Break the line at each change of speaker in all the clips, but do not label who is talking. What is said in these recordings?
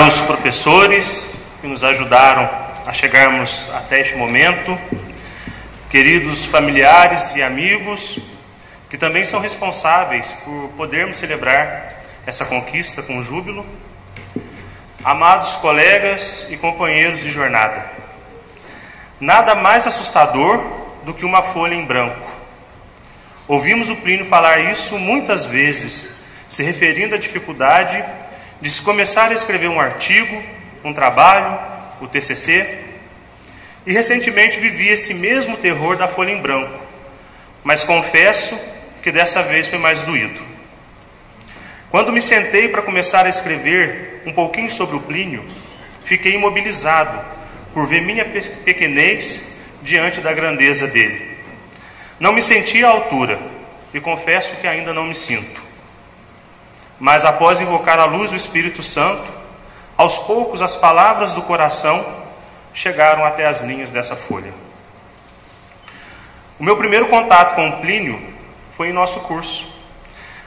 caros professores que nos ajudaram a chegarmos até este momento, queridos familiares e amigos que também são responsáveis por podermos celebrar essa conquista com júbilo, amados colegas e companheiros de jornada, nada mais assustador do que uma folha em branco. Ouvimos o Plínio falar isso muitas vezes, se referindo à dificuldade de se começar a escrever um artigo, um trabalho, o TCC, e recentemente vivi esse mesmo terror da folha em branco, mas confesso que dessa vez foi mais doído. Quando me sentei para começar a escrever um pouquinho sobre o Plínio, fiquei imobilizado por ver minha pequenez diante da grandeza dele. Não me senti à altura e confesso que ainda não me sinto. Mas após invocar a luz do Espírito Santo, aos poucos as palavras do coração chegaram até as linhas dessa folha. O meu primeiro contato com o Plínio foi em nosso curso,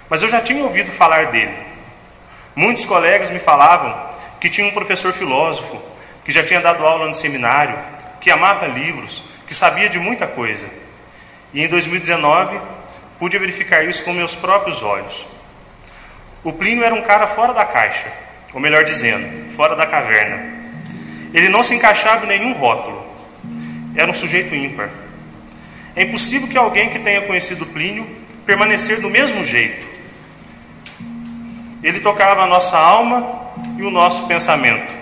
mas eu já tinha ouvido falar dele. Muitos colegas me falavam que tinha um professor filósofo, que já tinha dado aula no seminário, que amava livros, que sabia de muita coisa. E em 2019, pude verificar isso com meus próprios olhos. O Plínio era um cara fora da caixa, ou melhor dizendo, fora da caverna. Ele não se encaixava em nenhum rótulo. Era um sujeito ímpar. É impossível que alguém que tenha conhecido Plínio permanecer do mesmo jeito. Ele tocava a nossa alma e o nosso pensamento.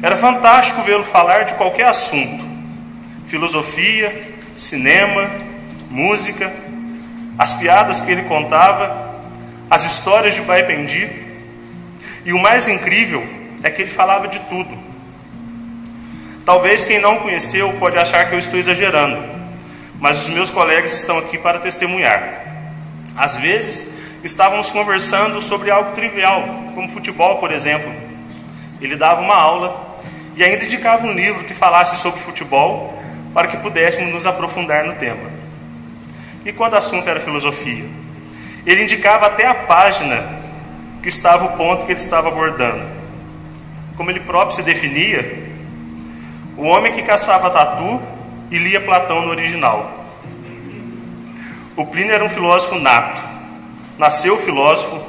Era fantástico vê-lo falar de qualquer assunto: filosofia, cinema, música, as piadas que ele contava, as histórias de Baipendi. E o mais incrível é que ele falava de tudo. Talvez quem não conheceu pode achar que eu estou exagerando, mas os meus colegas estão aqui para testemunhar. Às vezes, estávamos conversando sobre algo trivial, como futebol, por exemplo. Ele dava uma aula e ainda indicava um livro que falasse sobre futebol para que pudéssemos nos aprofundar no tema. E quando o assunto era filosofia, ele indicava até a página que estava o ponto que ele estava abordando. Como ele próprio se definia, o homem que caçava tatu e lia Platão no original. O Plínio era um filósofo nato. Nasceu filósofo,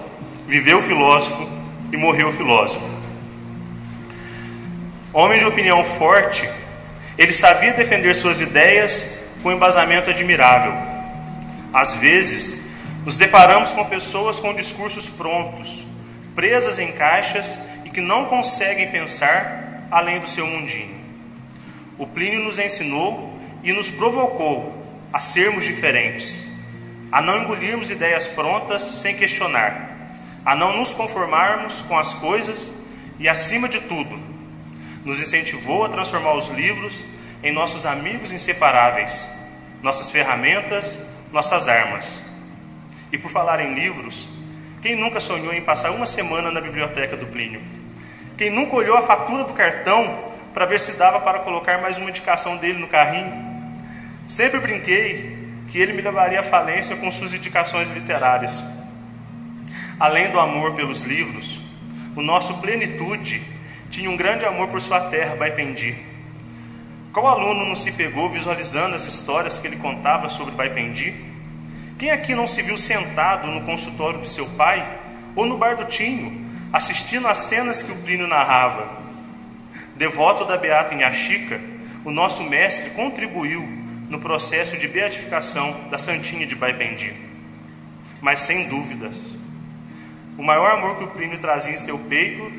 viveu filósofo e morreu filósofo. Homem de opinião forte, ele sabia defender suas ideias com um embasamento admirável. Às vezes, nos deparamos com pessoas com discursos prontos, presas em caixas e que não conseguem pensar além do seu mundinho. O Plínio nos ensinou e nos provocou a sermos diferentes, a não engolirmos ideias prontas sem questionar, a não nos conformarmos com as coisas e, acima de tudo, nos incentivou a transformar os livros em nossos amigos inseparáveis, nossas ferramentas, nossas armas. E por falar em livros, quem nunca sonhou em passar uma semana na biblioteca do Plínio? Quem nunca olhou a fatura do cartão para ver se dava para colocar mais uma indicação dele no carrinho? Sempre brinquei que ele me levaria à falência com suas indicações literárias. Além do amor pelos livros, o nosso Plenitude tinha um grande amor por sua terra, Baipendi. Qual aluno não se pegou visualizando as histórias que ele contava sobre Baipendi? Quem aqui não se viu sentado no consultório de seu pai ou no bar do Tinho, assistindo às cenas que o Plínio narrava? Devoto da Beata Inhaxica, o nosso mestre contribuiu no processo de beatificação da Santinha de Baipendi. Mas sem dúvidas, o maior amor que o Plínio trazia em seu peito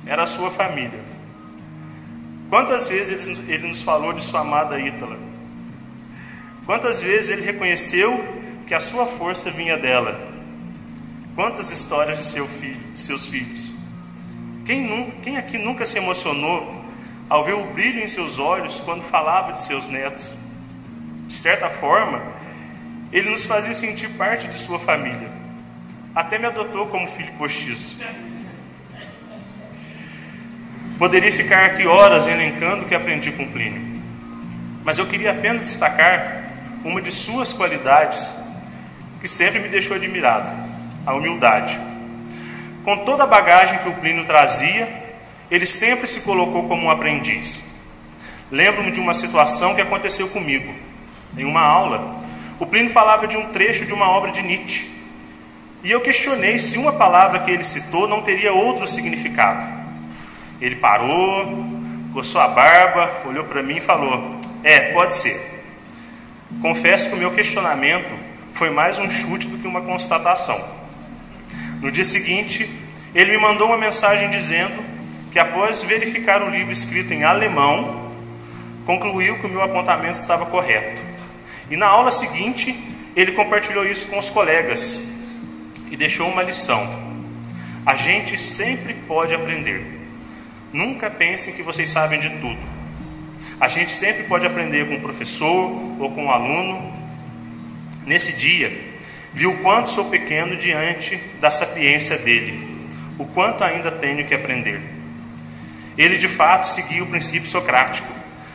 era a sua família. Quantas vezes ele nos falou de sua amada Ítala? Quantas vezes ele reconheceu que a sua força vinha dela? Quantas histórias de seus filhos? Quem aqui nunca se emocionou ao ver o brilho em seus olhos quando falava de seus netos? De certa forma, ele nos fazia sentir parte de sua família. Até me adotou como filho postiço. Poderia ficar aqui horas elencando o que aprendi com Plínio, mas eu queria apenas destacar uma de suas qualidades que sempre me deixou admirado: a humildade. Com toda a bagagem que o Plínio trazia, ele sempre se colocou como um aprendiz. Lembro-me de uma situação que aconteceu comigo. Em uma aula, o Plínio falava de um trecho de uma obra de Nietzsche. E eu questionei se uma palavra que ele citou não teria outro significado. Ele parou, coçou a barba, olhou para mim e falou: pode ser. Confesso que o meu questionamento foi mais um chute do que uma constatação. No dia seguinte, ele me mandou uma mensagem dizendo que, após verificar o livro escrito em alemão, concluiu que o meu apontamento estava correto. E na aula seguinte, ele compartilhou isso com os colegas e deixou uma lição: a gente sempre pode aprender. Nunca pensem que vocês sabem de tudo. A gente sempre pode aprender com o professor ou com o aluno. Nesse dia, vi o quanto sou pequeno diante da sapiência dele, o quanto ainda tenho que aprender. Ele de fato seguia o princípio socrático: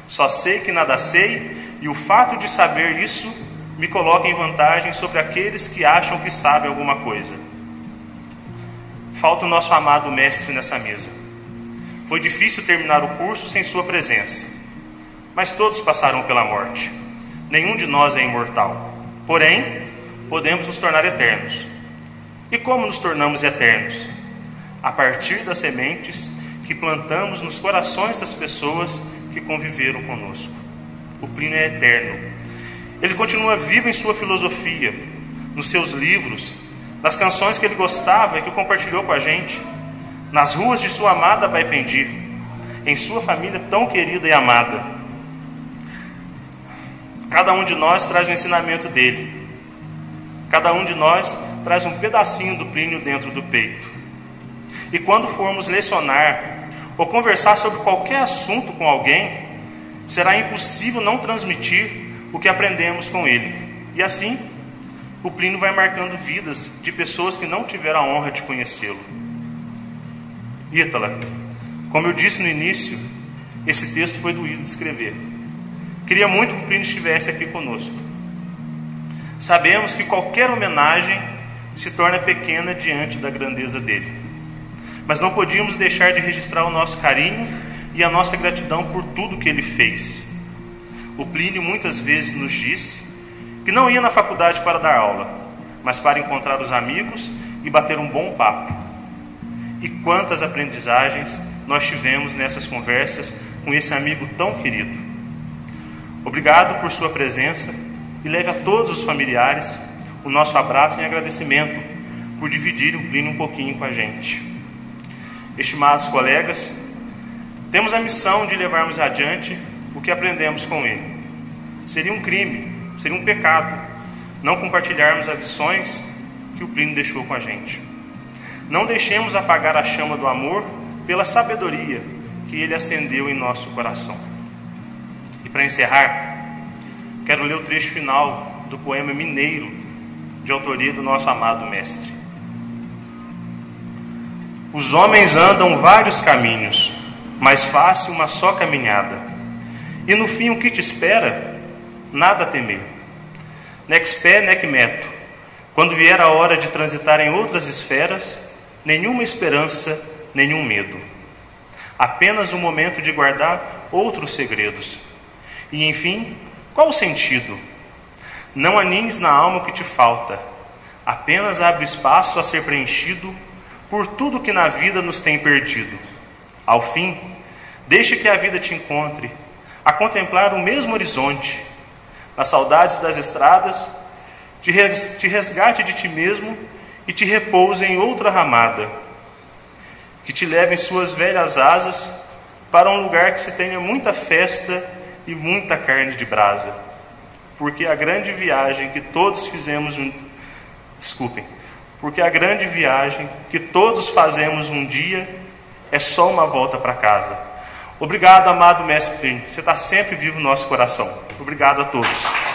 só sei que nada sei, e o fato de saber isso me coloca em vantagem sobre aqueles que acham que sabem alguma coisa. Falta o nosso amado mestre nessa mesa. Foi difícil terminar o curso sem sua presença, mas todos passaram pela morte. Nenhum de nós é imortal. Porém, podemos nos tornar eternos. E como nos tornamos eternos? A partir das sementes que plantamos nos corações das pessoas que conviveram conosco. O Plínio é eterno. Ele continua vivo em sua filosofia, nos seus livros, nas canções que ele gostava e que compartilhou com a gente, nas ruas de sua amada Baipendi, em sua família tão querida e amada. Cada um de nós traz o ensinamento dele. Cada um de nós traz um pedacinho do Plínio dentro do peito. E quando formos lecionar ou conversar sobre qualquer assunto com alguém, será impossível não transmitir o que aprendemos com ele. E assim, o Plínio vai marcando vidas de pessoas que não tiveram a honra de conhecê-lo. Ítala, como eu disse no início, esse texto foi doído de escrever. Queria muito que o Plínio estivesse aqui conosco. Sabemos que qualquer homenagem se torna pequena diante da grandeza dele. Mas não podíamos deixar de registrar o nosso carinho e a nossa gratidão por tudo que ele fez. O Plínio muitas vezes nos disse que não ia na faculdade para dar aula, mas para encontrar os amigos e bater um bom papo. E quantas aprendizagens nós tivemos nessas conversas com esse amigo tão querido. Obrigado por sua presença e leve a todos os familiares o nosso abraço em agradecimento por dividir o Plínio um pouquinho com a gente. Estimados colegas, temos a missão de levarmos adiante o que aprendemos com ele. Seria um crime, seria um pecado não compartilharmos as lições que o Plínio deixou com a gente. Não deixemos apagar a chama do amor pela sabedoria que ele acendeu em nosso coração. E para encerrar, quero ler o trecho final do poema Mineiro, de autoria do nosso amado mestre. Os homens andam vários caminhos, mais fácil uma só caminhada. E no fim o que te espera? Nada a temer. Nec spe, nec meto. Quando vier a hora de transitar em outras esferas, nenhuma esperança, nenhum medo. Apenas o momento de guardar outros segredos. E enfim, qual o sentido? Não animes na alma o que te falta. Apenas abre espaço a ser preenchido por tudo que na vida nos tem perdido. Ao fim, deixe que a vida te encontre a contemplar o mesmo horizonte. Nas saudades das estradas, te resgate de ti mesmo e te repouse em outra ramada, que te leve em suas velhas asas para um lugar que se tenha muita festa e muita carne de brasa, porque a grande viagem que todos porque a grande viagem que todos fazemos um dia é só uma volta para casa. Obrigado, amado mestre Plínio, você está sempre vivo no nosso coração. Obrigado a todos.